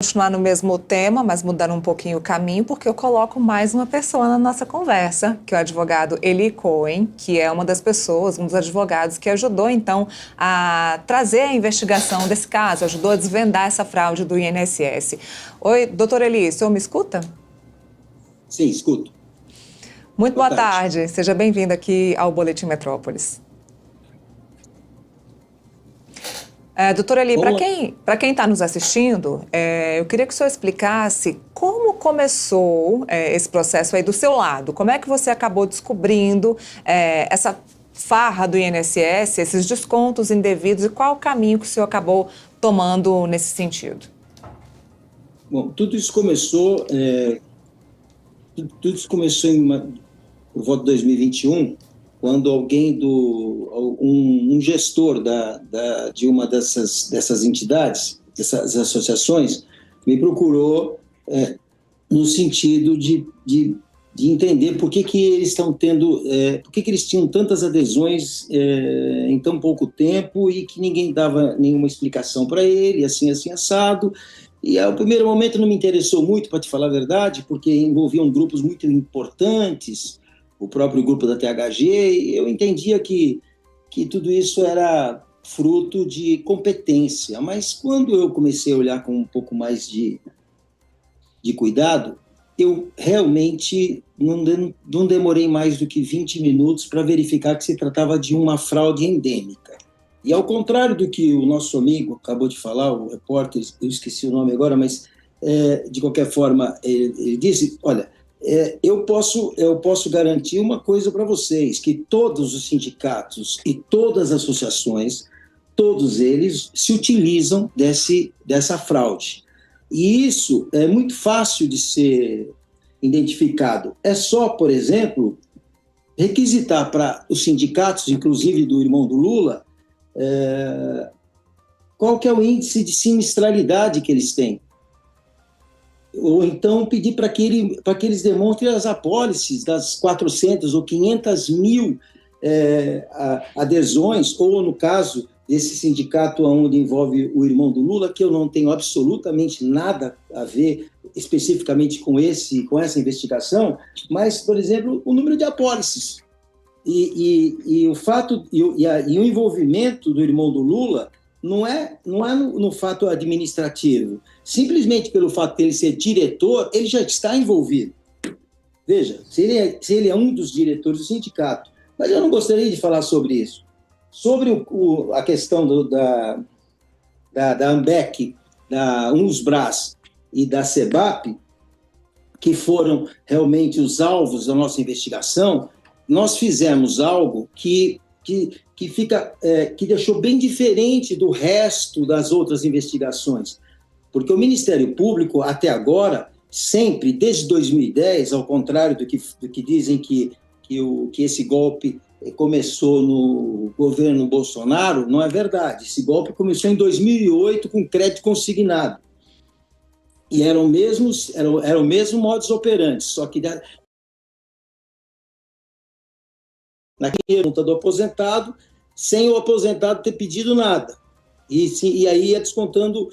continuar no mesmo tema, mas mudando um pouquinho o caminho, porque eu coloco mais uma pessoa na nossa conversa, que é o advogado Eli Cohen, que é uma das pessoas, um dos advogados que ajudou, então, a trazer a investigação desse caso, ajudou a desvendar essa fraude do INSS. Oi, doutor Eli, o senhor me escuta? Sim, escuto. Muito boa tarde. Seja bem-vindo aqui ao Boletim Metrópolis. Doutor Eli, para quem está nos assistindo, eu queria que o senhor explicasse como começou esse processo aí do seu lado. Como é que você acabou descobrindo essa farra do INSS, esses descontos indevidos, e qual o caminho que o senhor acabou tomando nesse sentido? Bom, tudo isso começou por volta de 2021, quando alguém um gestor de uma dessas entidades, dessas associações, me procurou no sentido de entender por que eles estão tendo, por que eles tinham tantas adesões em tão pouco tempo e que ninguém dava nenhuma explicação para ele, assim assado. E ao primeiro momento não me interessou muito, para te falar a verdade, porque envolviam grupos muito importantes, o próprio grupo da THG, e eu entendia que tudo isso era fruto de competência. Mas quando eu comecei a olhar com um pouco mais de cuidado, eu realmente não demorei mais do que 20 minutos para verificar que se tratava de uma fraude endêmica. E ao contrário do que o nosso amigo acabou de falar, o repórter, eu esqueci o nome agora, mas de qualquer forma, ele disse, olha, eu posso garantir uma coisa para vocês, que todos os sindicatos e todas as associações, todos eles se utilizam dessa fraude. E isso é muito fácil de ser identificado. É só, por exemplo, requisitar para os sindicatos, inclusive do irmão do Lula, qual que é o índice de sinistralidade que eles têm. Ou então pedir para que eles demonstrem as apólices das 400 ou 500 mil adesões, ou no caso desse sindicato onde envolve o irmão do Lula, que eu não tenho absolutamente nada a ver especificamente com essa investigação, mas, por exemplo, o número de apólices. E o fato e o envolvimento do irmão do Lula não é no fato administrativo. Simplesmente pelo fato de ele ser diretor, ele já está envolvido. Veja, se ele é um dos diretores do sindicato. Mas eu não gostaria de falar sobre isso. Sobre a questão da AMBEC, da UNSBRAS e da SEBAP, que foram realmente os alvos da nossa investigação, nós fizemos algo que deixou bem diferente do resto das outras investigações. Porque o Ministério Público, até agora, sempre, desde 2010, ao contrário do que dizem que esse golpe começou no governo Bolsonaro, não é verdade. Esse golpe começou em 2008 com crédito consignado. E era o mesmo modus operandi, só que na conta do aposentado, sem o aposentado ter pedido nada. E aí ia descontando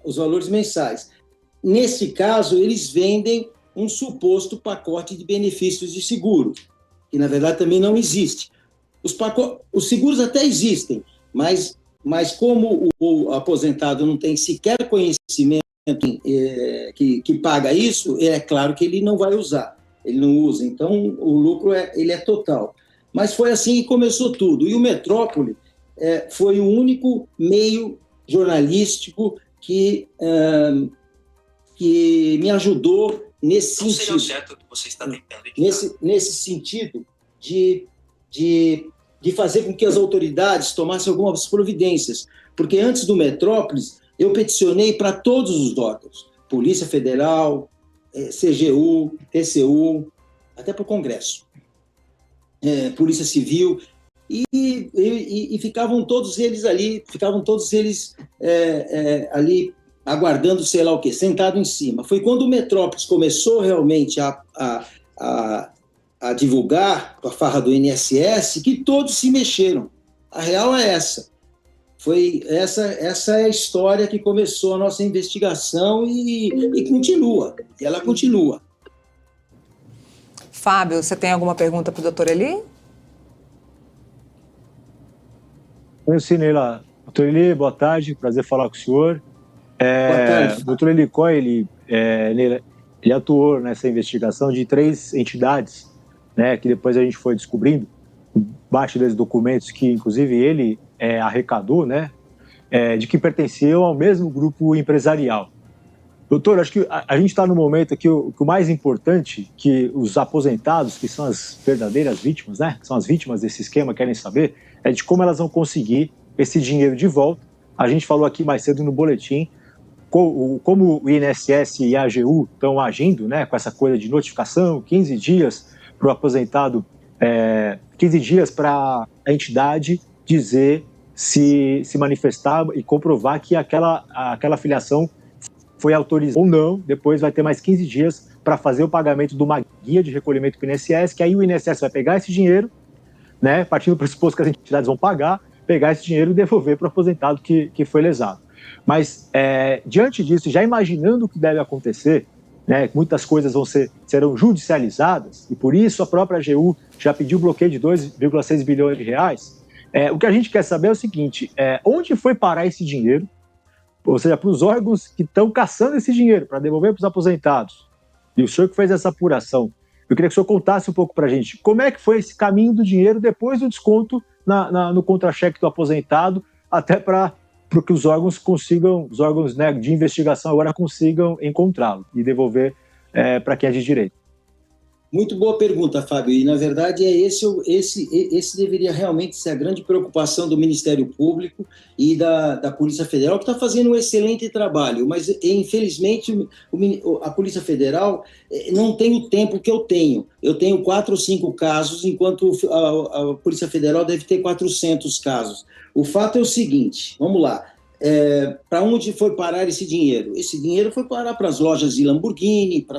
os valores mensais. Nesse caso, eles vendem um suposto pacote de benefícios de seguro, que na verdade também não existe. Os seguros até existem, mas como o aposentado não tem sequer conhecimento que paga isso, é claro que ele não vai usar. Ele não usa, então o lucro ele é total. Mas foi assim que começou tudo. E o Metrópole foi o único meio jornalístico que me ajudou nesse sentido. Não seria o certo que você está tentando nesse sentido de fazer com que as autoridades tomassem algumas providências. Porque antes do Metrópolis, eu peticionei para todos os órgãos, Polícia Federal, CGU, TCU, até para o Congresso, Polícia Civil, e ficavam todos eles ali, aguardando sei lá o quê, sentado em cima. Foi quando o Metrópolis começou realmente a divulgar a farra do INSS que todos se mexeram. A real é essa. Essa é a história que começou a nossa investigação e continua. Ela continua. Fábio, você tem alguma pergunta para o doutor Eli? Oi, Sinela. Doutor Eli, boa tarde, prazer falar com o senhor. Boa tarde. O doutor Eli Coy, ele atuou nessa investigação de 3 entidades, né, que depois a gente foi descobrindo, embaixo desses documentos que, inclusive, ele arrecadou, né, de que pertenciam ao mesmo grupo empresarial. Doutor, acho que a gente está no momento aqui, o mais importante, que os aposentados, que são as verdadeiras vítimas, né, que são as vítimas desse esquema, querem saber, é de como elas vão conseguir esse dinheiro de volta. A gente falou aqui mais cedo no boletim, como o INSS e a AGU estão agindo, né, com essa coisa de notificação, 15 dias para o aposentado, 15 dias para a entidade dizer se manifestar e comprovar que aquela filiação foi autorizada ou não. Depois vai ter mais 15 dias para fazer o pagamento de uma guia de recolhimento para o INSS, que aí o INSS vai pegar esse dinheiro, né, partindo do pressuposto que as entidades vão pegar esse dinheiro e devolver para o aposentado que foi lesado. Mas, diante disso, já imaginando o que deve acontecer, né, muitas coisas serão judicializadas, e por isso a própria AGU já pediu bloqueio de 2,6 bilhões de reais, o que a gente quer saber é o seguinte, onde foi parar esse dinheiro, ou seja, para os órgãos que estão caçando esse dinheiro para devolver para os aposentados, e o senhor que fez essa apuração, eu queria que o senhor contasse um pouco para a gente como é que foi esse caminho do dinheiro depois do desconto no contra-cheque do aposentado, até para que os órgãos consigam, os órgãos, né, de investigação agora consigam encontrá-lo e devolver para quem é de direito. Muito boa pergunta, Fábio, e na verdade esse deveria realmente ser a grande preocupação do Ministério Público e da Polícia Federal, que está fazendo um excelente trabalho, mas infelizmente a Polícia Federal não tem o tempo que eu tenho. Eu tenho 4 ou 5 casos, enquanto a Polícia Federal deve ter 400 casos. O fato é o seguinte, vamos lá. Para onde foi parar esse dinheiro? Esse dinheiro foi parar para as lojas de Lamborghini, para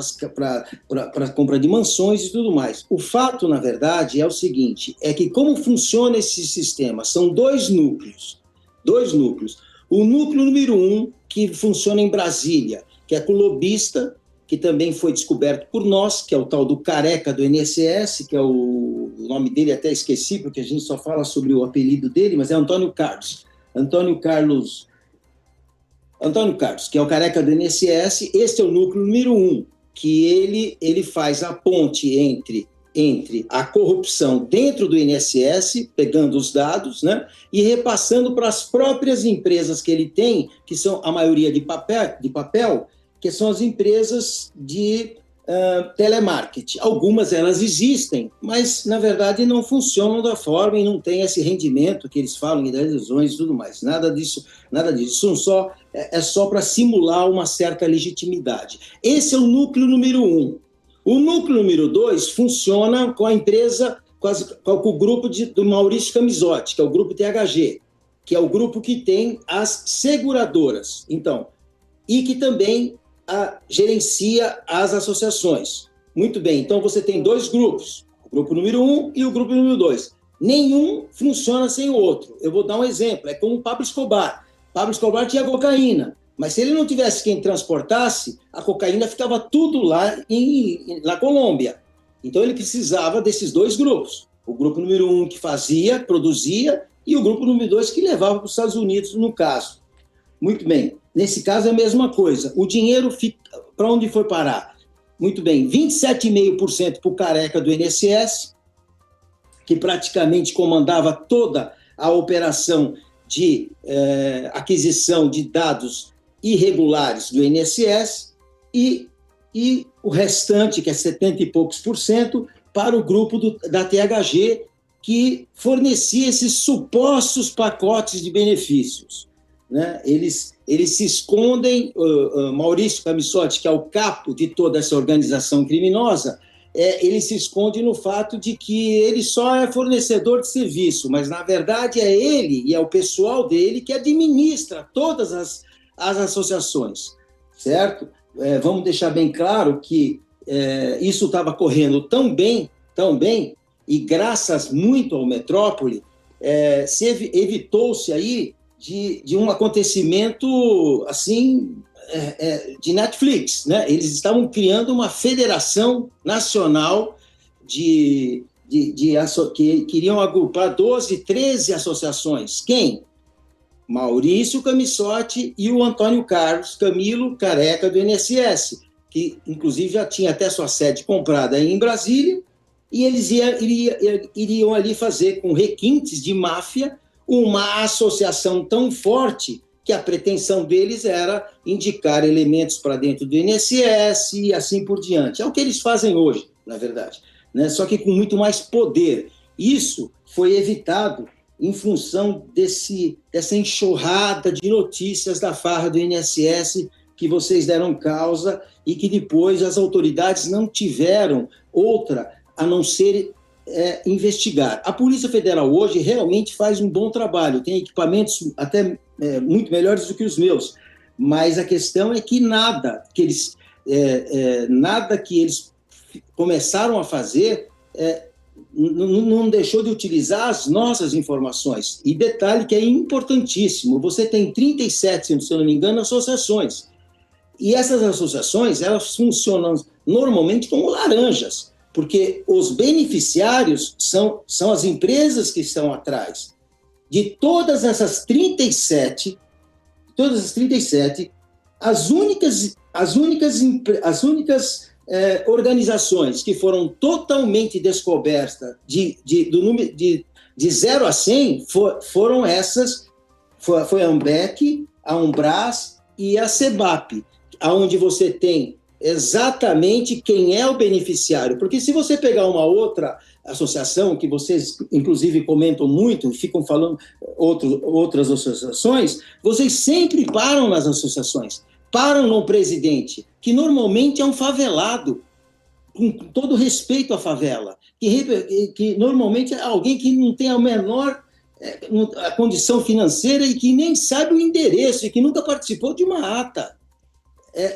a compra de mansões e tudo mais. O fato, na verdade, é o seguinte, é que como funciona esse sistema? São 2 núcleos. O núcleo número 1, que funciona em Brasília, que é com o lobista, que também foi descoberto por nós, que é o tal do careca do INSS, que é o nome dele até esqueci, porque a gente só fala sobre o apelido dele, mas é Antônio Carlos, que é o careca do INSS. Este é o núcleo número 1, que ele faz a ponte entre a corrupção dentro do INSS, pegando os dados, né, e repassando para as próprias empresas que ele tem, que são a maioria de papel, que são as empresas de telemarketing. Algumas elas existem, mas na verdade não funcionam da forma e não tem esse rendimento que eles falam das lesões e tudo mais. Nada disso. É só para simular uma certa legitimidade. Esse é o núcleo número 1. O núcleo número 2 funciona com a empresa, com o grupo do Maurício Camisotti, que é o grupo THG, que é o grupo que tem as seguradoras. Então, e que também gerencia as associações. Muito bem, então você tem 2 grupos, o grupo número 1 e o grupo número 2. Nenhum funciona sem o outro. Eu vou dar um exemplo, é como o Pablo Escobar. Pablo Escobar tinha cocaína, mas se ele não tivesse quem transportasse, a cocaína ficava tudo lá na Colômbia. Então ele precisava desses 2 grupos. O grupo número 1 que produzia, e o grupo número 2 que levava para os Estados Unidos, no caso. Muito bem. Nesse caso é a mesma coisa. O dinheiro, para onde foi parar? Muito bem, 27,5% para o careca do INSS, que praticamente comandava toda a operação de aquisição de dados irregulares do INSS, e o restante, que é 70 e poucos por cento, para o grupo da THG, que fornecia esses supostos pacotes de benefícios. Né? Eles se escondem, Maurício Camisotti, que é o capo de toda essa organização criminosa, ele se esconde no fato de que ele só é fornecedor de serviço, mas na verdade é ele e é o pessoal dele que administra todas as associações, certo? Vamos deixar bem claro que isso estava correndo tão bem, e graças muito ao Metrópole, evitou-se aí de um acontecimento assim de Netflix, né? Eles estavam criando uma federação nacional que queriam agrupar 12, 13 associações. Quem? Maurício Camissotti e o Antônio Carlos Camilo Careca do INSS, que inclusive já tinha até sua sede comprada aí em Brasília, e eles iriam ali fazer com requintes de máfia uma associação tão forte que a pretensão deles era indicar elementos para dentro do INSS e assim por diante. É o que eles fazem hoje, na verdade, né? Só que com muito mais poder. Isso foi evitado em função dessa enxurrada de notícias da farra do INSS que vocês deram causa e que depois as autoridades não tiveram outra a não ser investigar. A Polícia Federal hoje realmente faz um bom trabalho, tem equipamentos até muito melhores do que os meus, mas a questão é que nada que eles começaram a fazer não deixou de utilizar as nossas informações. E detalhe que é importantíssimo, você tem 37, se eu não me engano, associações. E essas associações, elas funcionam normalmente como laranjas, porque os beneficiários são as empresas que estão atrás. De todas essas 37, as únicas organizações que foram totalmente descobertas do número de 0 a 100 foram essas, foi a AMBEC, a Umbrás e a CEBAP, onde você tem exatamente quem é o beneficiário. Porque se você pegar uma outra associação, que vocês inclusive comentam muito, ficam falando outras associações, vocês sempre param nas associações, param no presidente, que normalmente é um favelado, com todo respeito à favela, que normalmente é alguém que não tem a menor a condição financeira e que nem sabe o endereço e que nunca participou de uma ata.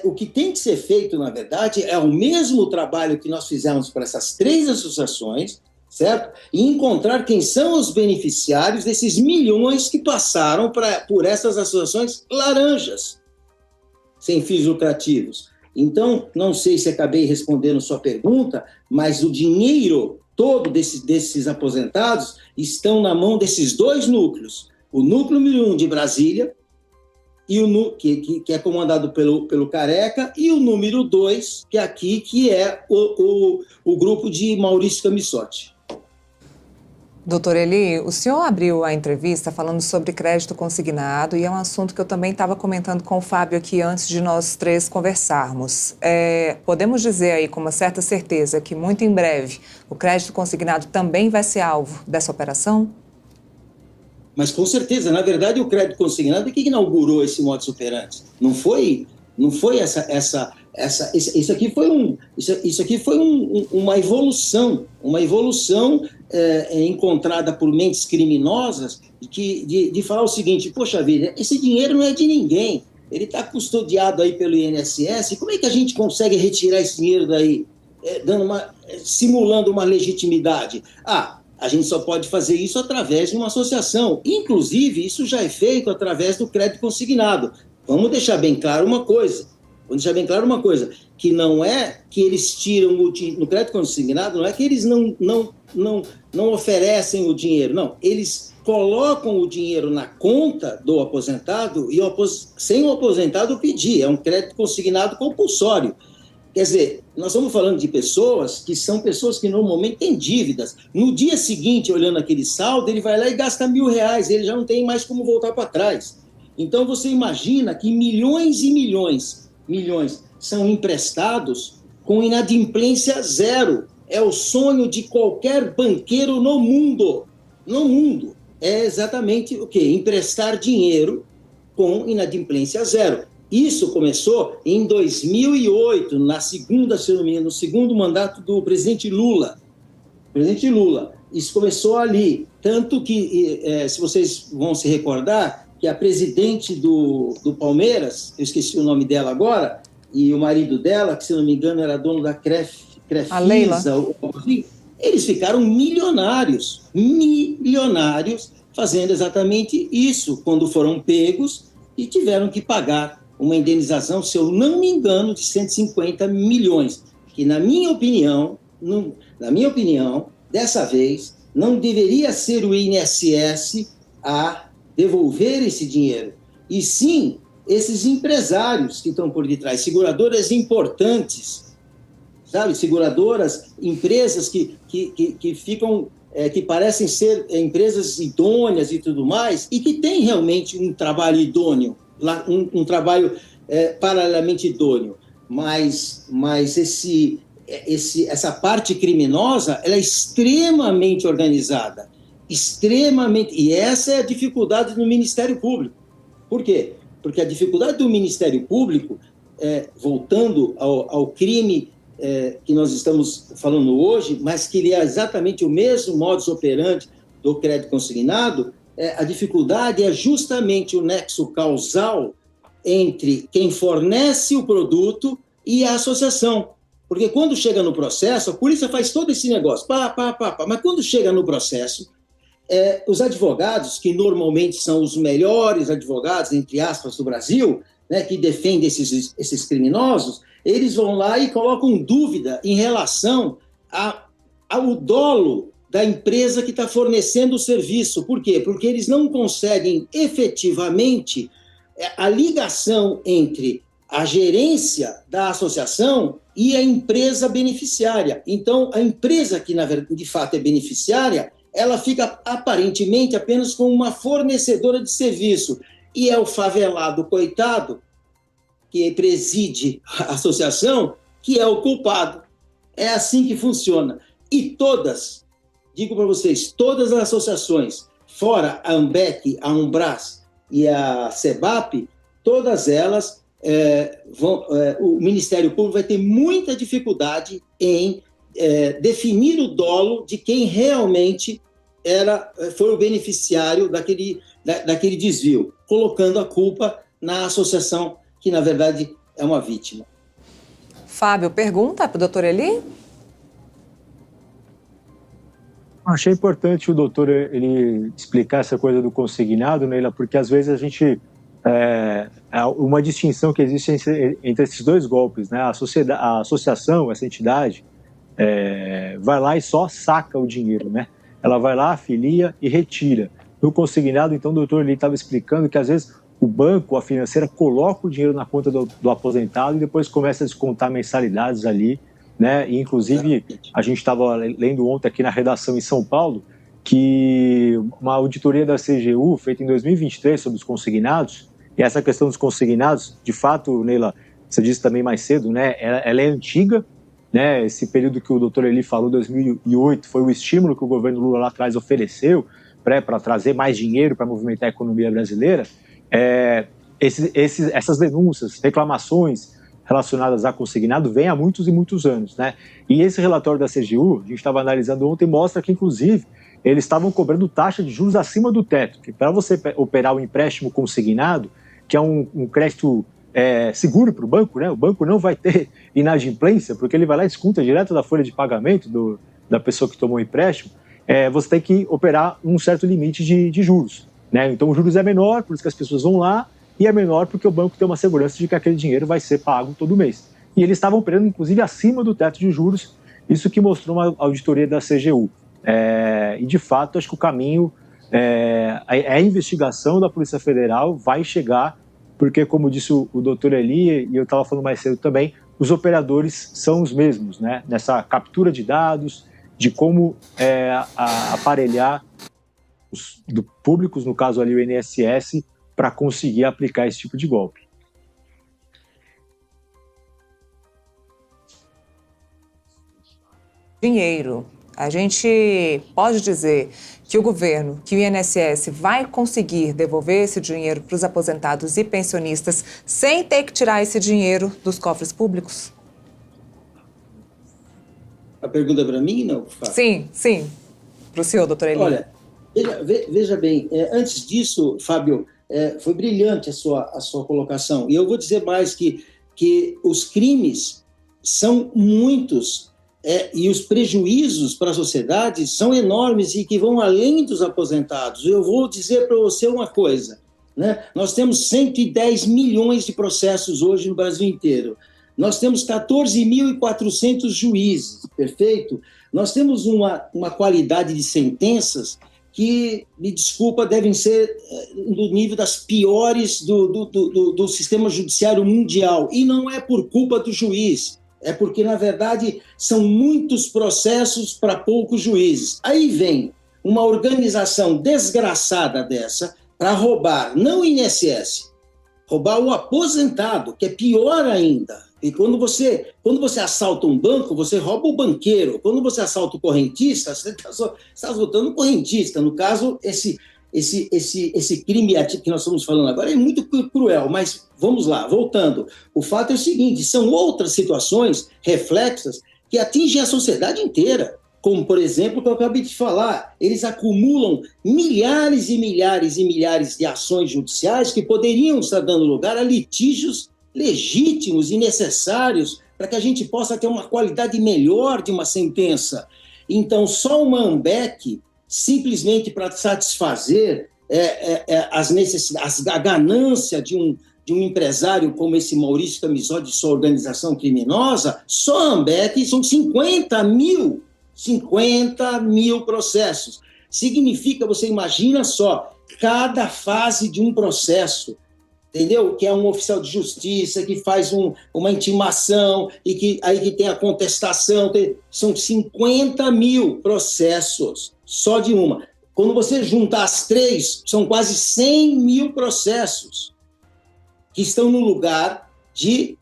O que tem que ser feito, na verdade, é o mesmo trabalho que nós fizemos para essas 3 associações, certo? E encontrar quem são os beneficiários desses milhões que passaram por essas associações laranjas, sem fins lucrativos. Então, não sei se acabei respondendo sua pergunta, mas o dinheiro todo desses aposentados estão na mão desses 2 núcleos. O núcleo número 1 de Brasília, que é comandado pelo Careca, e o número 2, que é aqui, que é o grupo de Maurício Camissotti. Doutor Eli, o senhor abriu a entrevista falando sobre crédito consignado e é um assunto que eu também estava comentando com o Fábio aqui antes de nós 3 conversarmos. Podemos dizer aí com uma certa certeza que muito em breve o crédito consignado também vai ser alvo dessa operação? Mas com certeza, na verdade, o crédito consignado é que inaugurou esse modus operandi. Não foi isso aqui foi uma evolução encontrada por mentes criminosas de falar o seguinte: poxa vida, esse dinheiro não é de ninguém, ele está custodiado aí pelo INSS, como é que a gente consegue retirar esse dinheiro daí, simulando uma legitimidade? A gente só pode fazer isso através de uma associação. Inclusive, isso já é feito através do crédito consignado. Vamos deixar bem claro uma coisa, que não é que eles tiram no crédito consignado, não é que eles não oferecem o dinheiro, não. Eles colocam o dinheiro na conta do aposentado e sem o aposentado pedir. É um crédito consignado compulsório. Quer dizer, nós estamos falando de pessoas que normalmente têm dívidas. No dia seguinte, olhando aquele saldo, ele vai lá e gasta R$1.000, ele já não tem mais como voltar para trás. Então, você imagina que milhões e milhões são emprestados com inadimplência zero. É o sonho de qualquer banqueiro no mundo. No mundo. É exatamente o quê? Emprestar dinheiro com inadimplência zero. Isso começou em 2008, no segundo mandato do presidente Lula. Isso começou ali. Tanto que, se vocês vão se recordar, que a presidente do Palmeiras, eu esqueci o nome dela agora, e o marido dela, que se não me engano era dono da Crefisa, a Leila. Eles ficaram milionários fazendo exatamente isso, quando foram pegos e tiveram que pagar uma indenização, se eu não me engano, de 150 milhões, que na minha opinião, dessa vez, não deveria ser o INSS a devolver esse dinheiro, e sim esses empresários que estão por detrás, seguradoras importantes, sabe? Seguradoras, empresas que ficam, que parecem ser empresas idôneas e tudo mais, e que têm realmente um trabalho idôneo, um trabalho paralelamente idôneo, mas essa parte criminosa, ela é extremamente organizada, e essa é a dificuldade no Ministério Público. Por quê? Porque a dificuldade do Ministério Público, voltando ao crime que nós estamos falando hoje, mas que ele é exatamente o mesmo modus operandi do crédito consignado, a dificuldade é justamente o nexo causal entre quem fornece o produto e a associação. Porque quando chega no processo, a polícia faz todo esse negócio, mas quando chega no processo, os advogados, que normalmente são os melhores advogados, entre aspas, do Brasil, né, que defendem esses criminosos, eles vão lá e colocam dúvida em relação ao dolo da empresa que está fornecendo o serviço. Por quê? Porque eles não conseguem efetivamente a ligação entre a gerência da associação e a empresa beneficiária. Então, a empresa que, de fato, é beneficiária, ela fica aparentemente apenas como uma fornecedora de serviço. E é o favelado coitado, que preside a associação, que é o culpado. É assim que funciona. E digo para vocês, todas as associações, fora a AMBEC, a Umbrás e a SEBAP, todas elas, o Ministério Público vai ter muita dificuldade em definir o dolo de quem realmente foi o beneficiário daquele desvio, colocando a culpa na associação, que na verdade é uma vítima. Fábio, pergunta para o doutor Eli? Achei importante o doutor ele explicar essa coisa do consignado, Neila, porque às vezes a gente uma distinção que existe entre esses dois golpes, né? A associação, essa entidade, vai lá e só saca o dinheiro, né? Ela vai lá, afilia e retira. No consignado, então, o doutor Eli estava explicando que às vezes o banco, a financeira, coloca o dinheiro na conta do aposentado e depois começa a descontar mensalidades ali, né? E, inclusive, a gente estava lendo ontem aqui na redação em São Paulo que uma auditoria da CGU, feita em 2023 sobre os consignados, e essa questão dos consignados, de fato, Neila, você disse também mais cedo, né? Ela é antiga, né? Esse período que o doutor Eli falou, 2008, foi o estímulo que o governo Lula lá atrás ofereceu para trazer mais dinheiro para movimentar a economia brasileira. Essas denúncias, reclamações relacionadas a consignado vêm há muitos e muitos anos, né? E esse relatório da CGU, a gente estava analisando ontem, mostra que, inclusive, eles estavam cobrando taxa de juros acima do teto, que para você operar um empréstimo consignado, que é um crédito seguro para o banco, né? O banco não vai ter inadimplência, porque ele vai lá e desconta direto da folha de pagamento da pessoa que tomou o empréstimo. Você tem que operar um certo limite de juros, né? Então, o juros é menor, por isso que as pessoas vão lá, e é menor porque o banco tem uma segurança de que aquele dinheiro vai ser pago todo mês. E eles estavam operando, inclusive, acima do teto de juros, isso que mostrou uma auditoria da CGU. E, de fato, acho que o caminho, a investigação da Polícia Federal vai chegar, porque, como disse o doutor Eli, e eu estava falando mais cedo também, os operadores são os mesmos, né? Nessa captura de dados, de como aparelhar os públicos, no caso ali o INSS, para conseguir aplicar esse tipo de golpe. Dinheiro. A gente pode dizer que o governo, que o INSS vai conseguir devolver esse dinheiro para os aposentados e pensionistas sem ter que tirar esse dinheiro dos cofres públicos? A pergunta é para mim, não, Fábio? Sim. Para o senhor, doutor Eli. Olha, veja bem, antes disso, Fábio, foi brilhante a sua colocação. E eu vou dizer mais que os crimes são muitos e os prejuízos para a sociedade são enormes e que vão além dos aposentados. Eu vou dizer para você uma coisa, né? Nós temos 110 milhões de processos hoje no Brasil inteiro. Nós temos 14.400 juízes, perfeito? Nós temos uma qualidade de sentenças que, me desculpa, devem ser do nível das piores do sistema judiciário mundial. E não é por culpa do juiz, é porque, na verdade, são muitos processos para poucos juízes. Aí vem uma organização desgraçada dessa para roubar, não o INSS, roubar o aposentado, que é pior ainda. E quando você assalta um banco, você rouba o banqueiro. Quando você assalta o correntista, você está assaltando o correntista. No caso, esse crime que nós estamos falando agora é muito cruel, mas vamos lá, voltando. O fato é o seguinte, são outras situações reflexas que atingem a sociedade inteira, como, por exemplo, o que eu acabei de falar, eles acumulam milhares e milhares e milhares de ações judiciais que poderiam estar dando lugar a litígios legítimos e necessários para que a gente possa ter uma qualidade melhor de uma sentença. Então, só uma AMBEC, simplesmente para satisfazer as necessidades, a ganância de um empresário como esse Maurício Camisódio de sua organização criminosa, só a AMBEC são 50 mil processos. Significa, você imagina só, cada fase de um processo, entendeu? Que é um oficial de justiça que faz uma intimação e que aí que tem a contestação. São 50 mil processos, só de uma. Quando você juntar as três, são quase 100 mil processos que estão no lugar de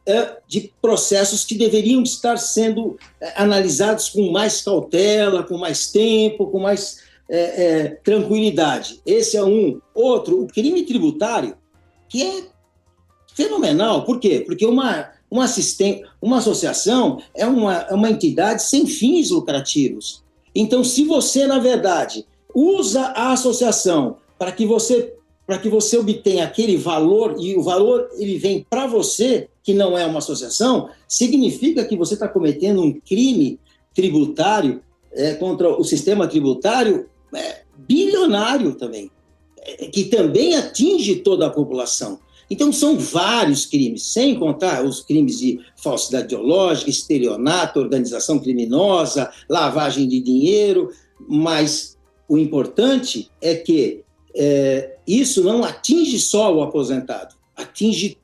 processos que deveriam estar sendo analisados com mais cautela, com mais tempo, com mais tranquilidade. Esse é um. Outro, o crime tributário, que é fenomenal. Por quê? Porque uma associação é uma entidade sem fins lucrativos. Então, se você, na verdade, usa a associação para que você obtenha aquele valor, e o valor ele vem para você, que não é uma associação, significa que você está cometendo um crime tributário contra o sistema tributário bilionário também, que também atinge toda a população. Então, são vários crimes, sem contar os crimes de falsidade ideológica, estelionato, organização criminosa, lavagem de dinheiro, mas o importante é que isso não atinge só o aposentado, atinge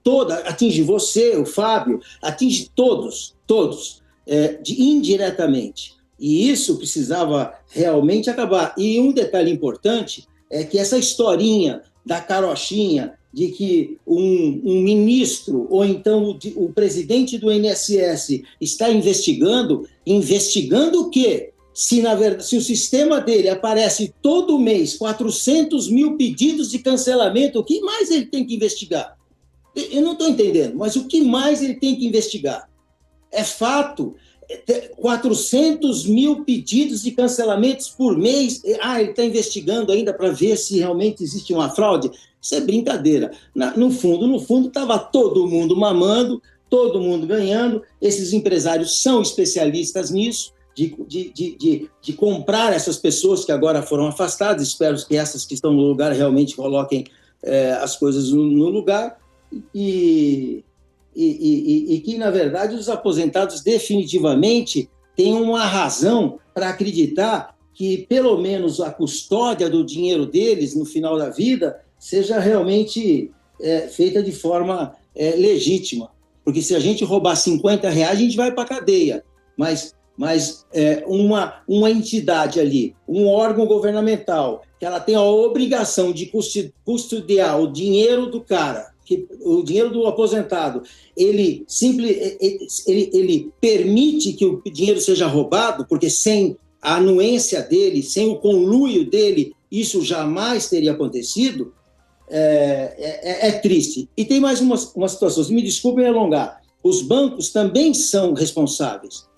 você, o Fábio, atinge todos, indiretamente. E isso precisava realmente acabar. E um detalhe importante é que essa historinha da carochinha de que um ministro ou então o presidente do INSS está investigando o quê? Se, na verdade, se o sistema dele aparece todo mês 400 mil pedidos de cancelamento, o que mais ele tem que investigar? Eu não estou entendendo, mas o que mais ele tem que investigar? É fato, 400 mil pedidos de cancelamentos por mês, ele está investigando ainda para ver se realmente existe uma fraude? Isso é brincadeira. No fundo, estava todo mundo mamando, todo mundo ganhando, esses empresários são especialistas nisso, de comprar essas pessoas que agora foram afastadas. Espero que essas que estão no lugar realmente coloquem as coisas no lugar e que, na verdade, os aposentados definitivamente têm uma razão para acreditar que, pelo menos, a custódia do dinheiro deles no final da vida seja realmente feita de forma legítima. Porque se a gente roubar R$50, a gente vai para a cadeia. Mas uma entidade ali, um órgão governamental, que ela tem a obrigação de custodiar o dinheiro do cara, o dinheiro do aposentado, ele permite que o dinheiro seja roubado, porque sem a anuência dele, sem o conluio dele, isso jamais teria acontecido, é triste. E tem mais uma situação, me desculpem alongar, os bancos também são responsáveis.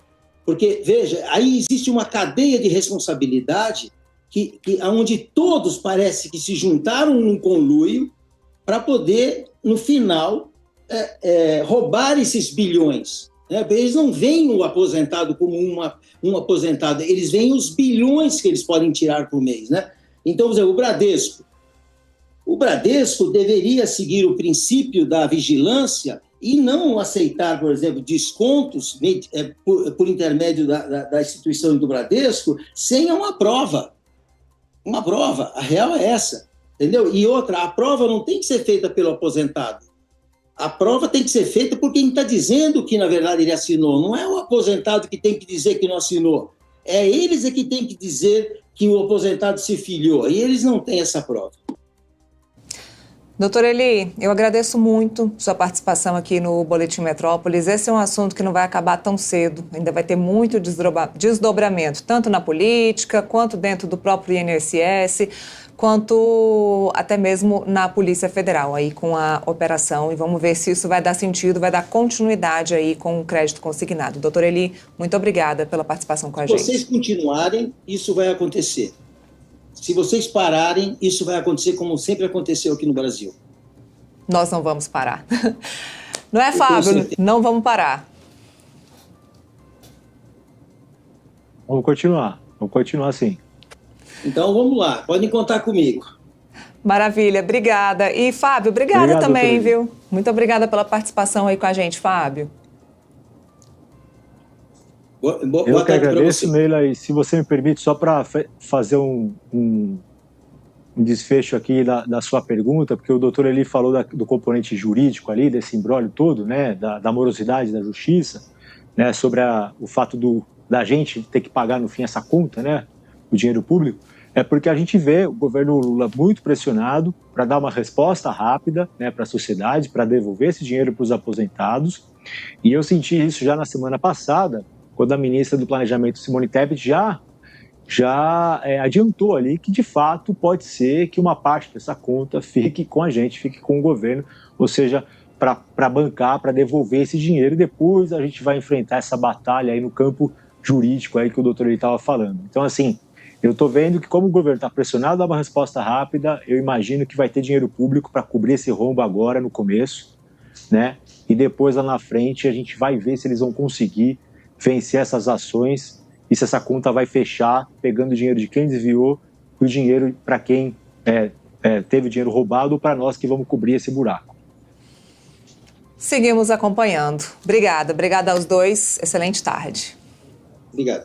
Porque, veja, aí existe uma cadeia de responsabilidade onde todos parece que se juntaram num conluio para poder, no final, roubar esses bilhões. né? Eles não veem o aposentado como um aposentado, eles veem os bilhões que eles podem tirar por mês, né? Então, por exemplo, o Bradesco deveria seguir o princípio da vigilância e não aceitar, por exemplo, descontos por intermédio da instituição do Bradesco sem uma prova. Uma prova, a real é essa, entendeu? E outra, a prova não tem que ser feita pelo aposentado. A prova tem que ser feita por quem está dizendo que, na verdade, ele assinou. Não é o aposentado que tem que dizer que não assinou. É eles que tem que dizer que o aposentado se filiou. E eles não têm essa prova. Doutor Eli, eu agradeço muito sua participação aqui no Boletim Metrópolis. Esse é um assunto que não vai acabar tão cedo. Ainda vai ter muito desdobramento, tanto na política, quanto dentro do próprio INSS, quanto até mesmo na Polícia Federal, aí com a operação. E vamos ver se isso vai dar sentido, vai dar continuidade aí com o crédito consignado. Doutor Eli, muito obrigada pela participação com a gente. Se vocês continuarem, isso vai acontecer. Se vocês pararem, isso vai acontecer como sempre aconteceu aqui no Brasil. Nós não vamos parar. Não é, Fábio? Não vamos parar. Vamos continuar sim. Então vamos lá, podem contar comigo. Maravilha, obrigada. E Fábio, obrigada também, viu? Muito obrigada pela participação aí com a gente, Fábio. Eu que agradeço, Neila, e se você me permite, só para fazer um desfecho aqui da sua pergunta, porque o doutor Eli falou do componente jurídico ali, desse imbróglio todo, né, da morosidade da justiça, né, sobre o fato da gente ter que pagar no fim essa conta, né, o dinheiro público, é porque a gente vê o governo Lula muito pressionado para dar uma resposta rápida, né, para a sociedade, para devolver esse dinheiro para os aposentados, e eu senti isso já na semana passada, quando a ministra do Planejamento, Simone Tebet, já adiantou ali que, de fato, pode ser que uma parte dessa conta fique com a gente, fique com o governo, ou seja, para bancar, para devolver esse dinheiro, e depois a gente vai enfrentar essa batalha aí no campo jurídico aí que o doutor Eli estava falando. Então, assim, eu estou vendo que como o governo está pressionado a dar uma resposta rápida, eu imagino que vai ter dinheiro público para cobrir esse rombo agora, no começo, né? E depois, lá na frente, a gente vai ver se eles vão conseguir vencer essas ações e se essa conta vai fechar, pegando o dinheiro de quem desviou e o dinheiro para quem teve o dinheiro roubado ou para nós que vamos cobrir esse buraco. Seguimos acompanhando. Obrigada aos dois. Excelente tarde. Obrigado.